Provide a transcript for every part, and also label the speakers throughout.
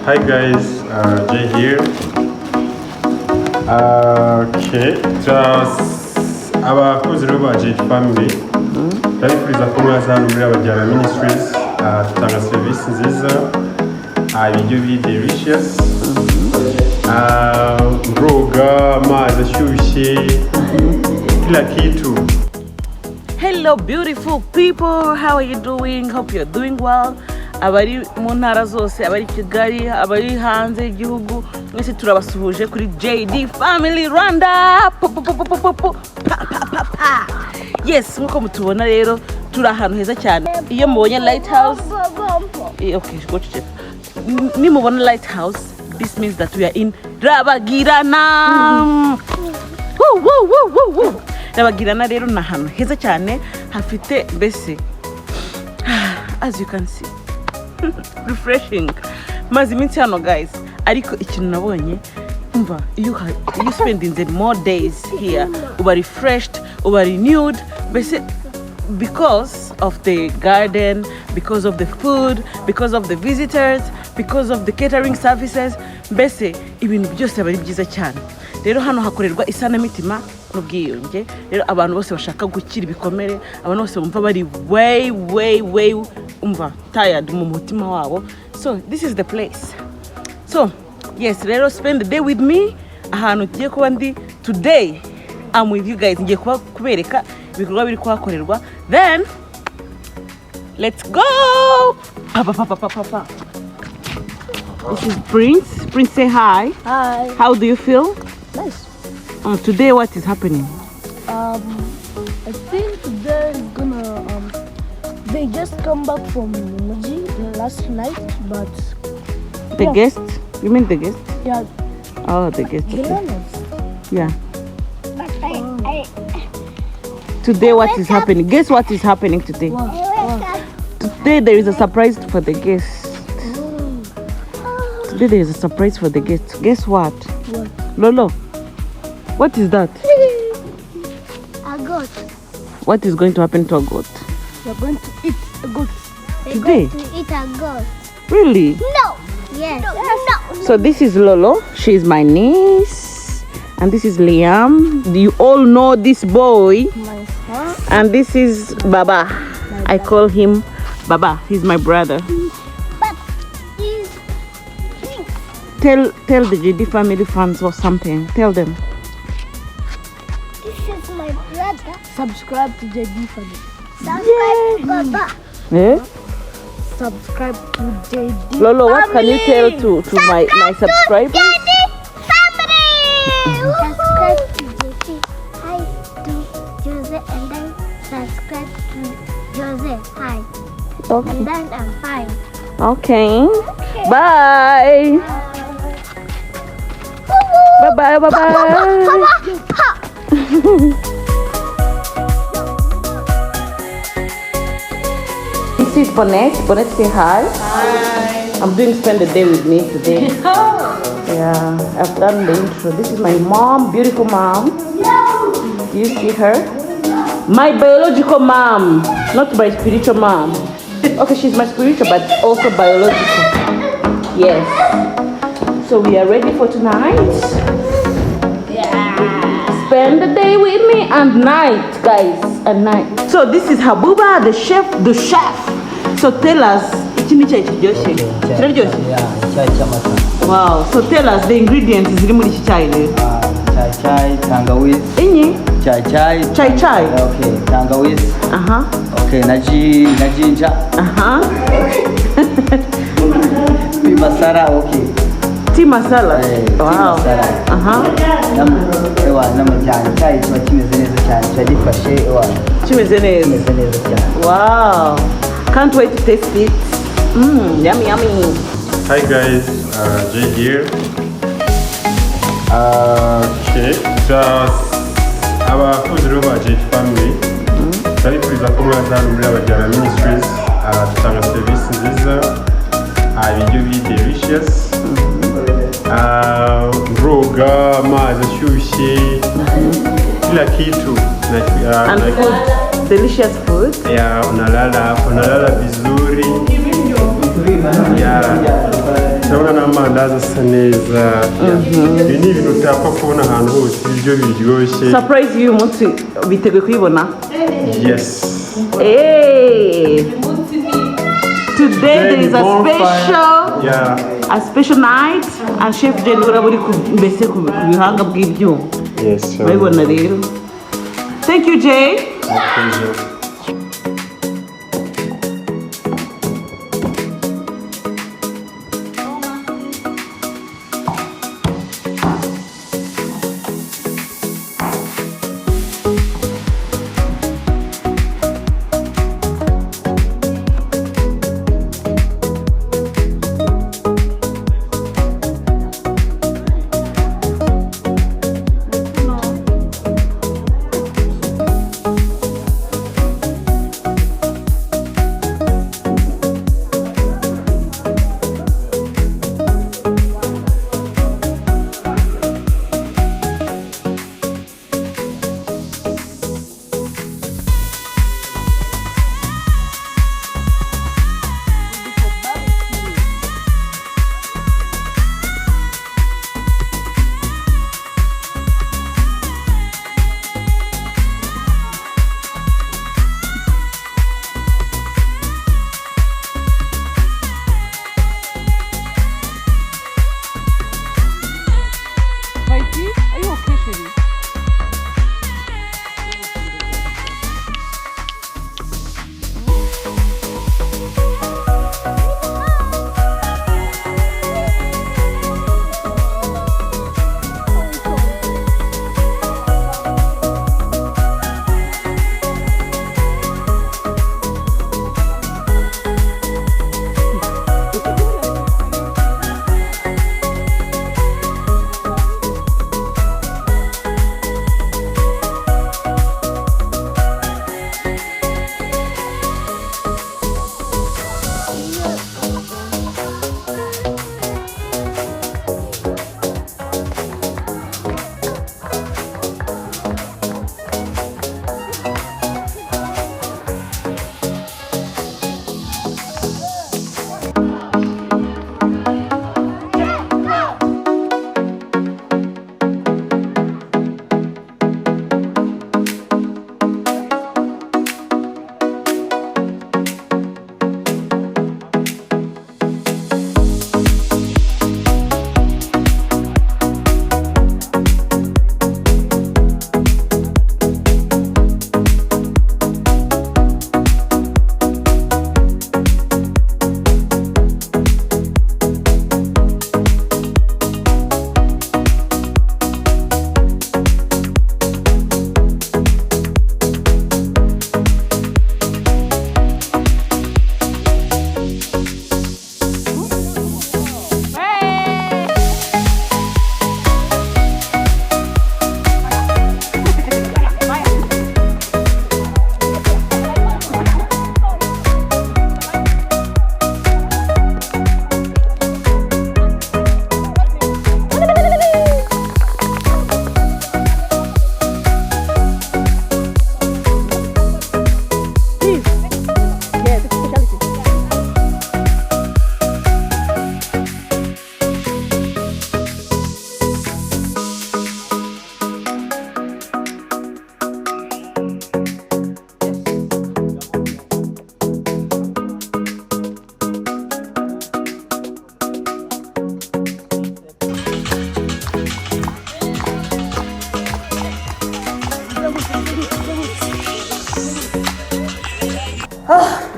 Speaker 1: Hi guys, Jay here. Okay, just abakozi rero ba Jay family. Ndabifuriza ko mwaza hano muri Rabagirana Ministries, tutanga serivisi nziza, ibiryo biri delicious, mboga, amazi ashyushye, kila kitu.
Speaker 2: Hello beautiful people, how are you doing? Hope you're doing well. Abari mu ntara zose, abari Kigali, abari hanze y'igihugu, mwese turabasuhuje kuri JD Family Rwanda. Yes, nkuko mutubona rero turi ahantu heza cyane. Iyo mubonye lighthouse, okay, go to check. Ni mubona lighthouse, this means that we are in Rabagirana. Woo. Rabagirana rero ni ahantu heza cyane, hafite mbese, as you can see, refreshing. Maze iminsi hano guys, ariko ikintu nabonye, umva, you spending more days here, uba refreshed, uba renewed, mbese, because of the garden, because of the food, because of the visitors, because of the catering services, mbese ibintu byose aba ari byiza cyane. Rero hano hakorerwa isanamitima n'ubwiyunge. Rero abantu bose bashaka gukira ibikomere, abantu bose bumva bari way umva tired mu mutima wabo. So this is the place. So yes, rero spend the day with me. Ahantu tugiye kuba ndi today, I'm with you guys. Ngiye kubereka ibikorwa biri kuhakorerwa. Then let's go. This is Prince. Prince, say hi.
Speaker 3: Hi.
Speaker 2: How do you feel?
Speaker 3: Nice.
Speaker 2: Today what is happening?
Speaker 3: I think they're gonna they just come back from Muji last night, but
Speaker 2: The guest? You mean the guest?
Speaker 3: yeah,
Speaker 2: Oh, the guest.
Speaker 3: the
Speaker 2: Okay.
Speaker 3: learners.
Speaker 2: Yeah. Today what is happening? Guess what is happening today?
Speaker 3: Wow.
Speaker 2: Today there is a surprise for the guest. Today there is a surprise for the guest. Guess what?
Speaker 3: What?
Speaker 2: Lolo, what is that?
Speaker 3: A goat.
Speaker 2: What is going to happen to a goat?
Speaker 3: We're going to eat a goat.
Speaker 2: Today?
Speaker 4: To eat a goat.
Speaker 2: Really?
Speaker 4: No. Yes. No.
Speaker 2: So this is Lolo. She is my niece. And this is Liam. You all know this boy.
Speaker 3: My son.
Speaker 2: And this is Baba. I call him Baba. He's my brother.
Speaker 4: But he's
Speaker 2: Tell the JD family fans or something. Tell them.
Speaker 4: this is my brother.
Speaker 3: Subscribe to JD family.
Speaker 4: Subscribe to Baba.
Speaker 2: Eh?
Speaker 3: Subscribe to JD.
Speaker 2: Lolo, what can you tell to my subscribers?
Speaker 4: Subscribe to JT. Hi to Jose and then subscribe to Jose. Hi.
Speaker 2: Okay.
Speaker 4: And then I'm fine.
Speaker 2: Okay. Bye. Bye. This is Bonnet. Bonnet, say hi. Hi. I'm doing spend the day with me today. Yeah, I've done the intro. This is my mom, beautiful mom. Do you see her? My biological mom, not my spiritual mom. Okay, she's my spiritual, but also biological. Yes. So we are ready for tonight. Yeah. Spend the day with me and night, guys, and night. So this is Habuba, the chef. So tell us, wow. So tell us the ingredients is really chai.
Speaker 5: Chai, tangawizi.
Speaker 2: Inyi?
Speaker 5: Chai.
Speaker 2: Chai.
Speaker 5: Okay, tangawizi. Okay, na ginger. Tea masala, okay.
Speaker 2: Tea masala. Wow.
Speaker 5: N'amajyana chai kiba kimeze neza cyane, cyagifashe
Speaker 2: Kimeze neza
Speaker 5: cyane.
Speaker 2: Wow. Can't wait to taste it. Yummy.
Speaker 1: Hi guys, Jay here. Okay, just abakozi rero ba Jay family. Ndabifuriza ko mwaza hano muri Rabagirana Ministries, tutanga serivisi nziza, ibiryo biri delicious, mboga, amazi ashyushye, kila kitu.
Speaker 2: And food, delicious food.
Speaker 1: Yeah, unalala vizuri. Yeah. Naona n'amandazi asa neza. Ibi ni ibintu utapfa kubona ahantu hose, ibiryo biryoshye.
Speaker 2: Surprise y'uyu munsi biteguye kuyibona?
Speaker 1: Yes.
Speaker 2: Hey! Today there is a special night and Chef Jane uraburi mbese ku bihanga bw'ibyuma.
Speaker 1: Yes.
Speaker 2: Urabibona rero. Thank you, Jay.
Speaker 1: My pleasure.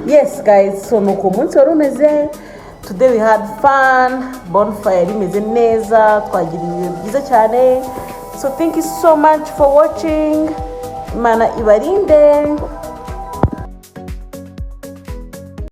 Speaker 2: Yes guys, so nuko umunsi wari umeze. Today we had fun, bonfire imeze neza, twagiriye byiza cyane. So thank you so much for watching. Imana ibarinde.